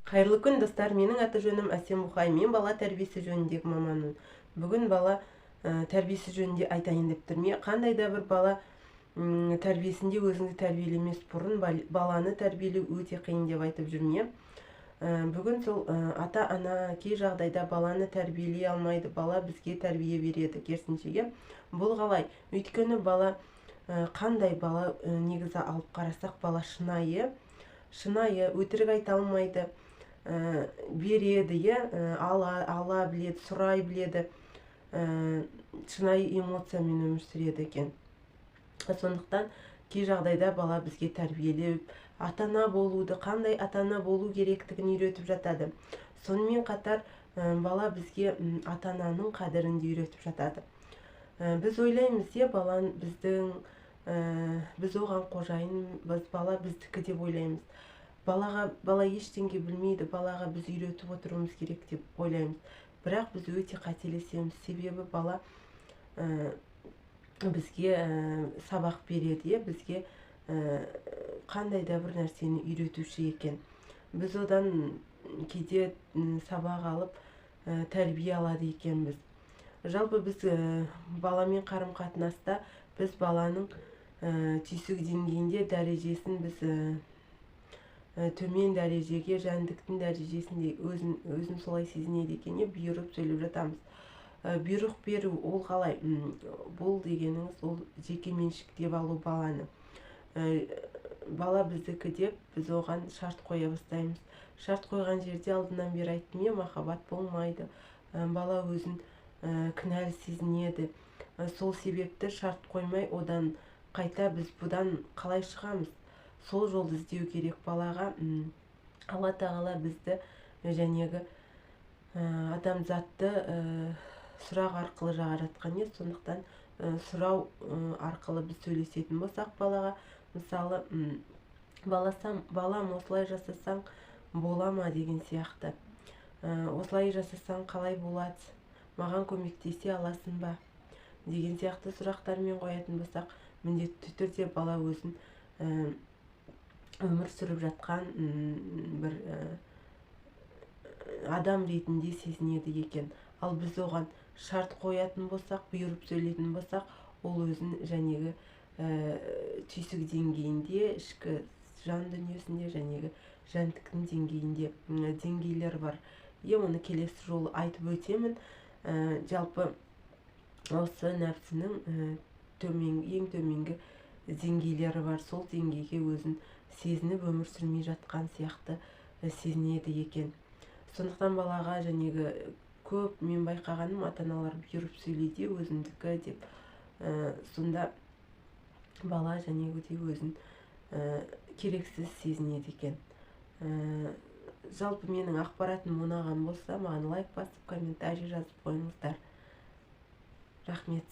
Қайырлы күн, достар. Менің аты жөнім Әсем Бұхай. Мен бала тәрбиесі жөніндегі маманмын. Бүгін бала тәрбиесі жөнінде айтайын деп тұрмын. Қандай да бір бала тәрбиесінде өзіңді тәрбиелемес бұрын баланы тәрбиелеу өте қиын деп айтып жүрмін. Бүгін сол ата-ана кей жағдайда баланы тәрбиелей алмайды, бала бізге тәрбие береді. Керісінше бұл қалай? Өйткені бала қандай бала негізі алып қарасақ, бала шынайы, өтірік айта алмайды, береді, ала біледі, сұрай біледі, шынайы эмоциямен өмір сүреді екен. Сондықтан кей жағдайда бала бізге тәрбиелеп, ата-ана болуды, қандай ата-ана болу керектігін үйретіп жатады. Сонымен қатар бала бізге ата-ананың қадірін де үйретіп жатады. Біз ойлаймыз, балан біздің, біз оған қожайын, бала біздікі деп ойлаймыз. Бала ештеңе білмейді, балаға біз үйретіп отыруымыз керек деп ойлаймыз. Бірақ біз өте қателесеміз, себебі бала бізге сабақ береді, бізге қандай да бір нәрсені үйретуші екен. Біз одан кейде сабақ алып тәрбие алады екенбіз. Жалпы біз баламен қарым-қатынаста біз баланың түйсік деңгейінде дәрежесін біз төмен дәрежеге, жәндіктің дәрежесінде өзін солай сезінеді екен, бұйырып сөйлеп жатамыз. Бұйрық беру ол қалай? Бұл дегеніңіз ол жеке меншік деп алу баланы. Бала біздікі деп біз оған шарт қоя бастаймыз. Шарт қойған жерде алдынан бері айттым, махаббат болмайды. Бала өзін кінәлі сезінеді. Сол себепті шарт қоймай, одан қайта біз бұдан қалай шығамыз? Сол жолды іздеу керек балаға. Алла тағала бізді жәнегі адамзатты сұрақ арқылы жаратқан. Сондықтан сұрау арқылы біз сөйлесетін болсақ балаға, мысалы, балам осылай жасасаң бола ма деген сияқты. Осылай жасасаң қалай болады? Маған көмектесе аласың ба? Деген сияқты сұрақтармен қоятын болсақ, міндетті түрде бала өзін өмір сүріп жатқан бір адам ретінде сезінеді екен. Ал біз оған шарт қоятын болсақ, бұйырып сөйлейтін болсақ, ол өзін жәнегі түйсік деңгейінде, ішкі жан дүниесінде, жәнегі жәндіктің деңгейінде деңгейлер бар. Оны келесі жолы айтып өтемін. Жалпы осы нәпсінің ең төменгі деңгейлері бар. Сол деңгейге өзін сезініп өмір сүрмей жатқан сияқты сезінеді екен. Сондықтан балаға жәнегі көп мен байқағаным, ата-аналар бұйырып сөйлейді, өзімдікі деп. Сонда бала жәнегідей өзін керексіз сезінеді екен. Жалпы менің ақпаратым ұнаған болса, маған лайк басып, комментарий жазып қойыңыздар. Рахмет.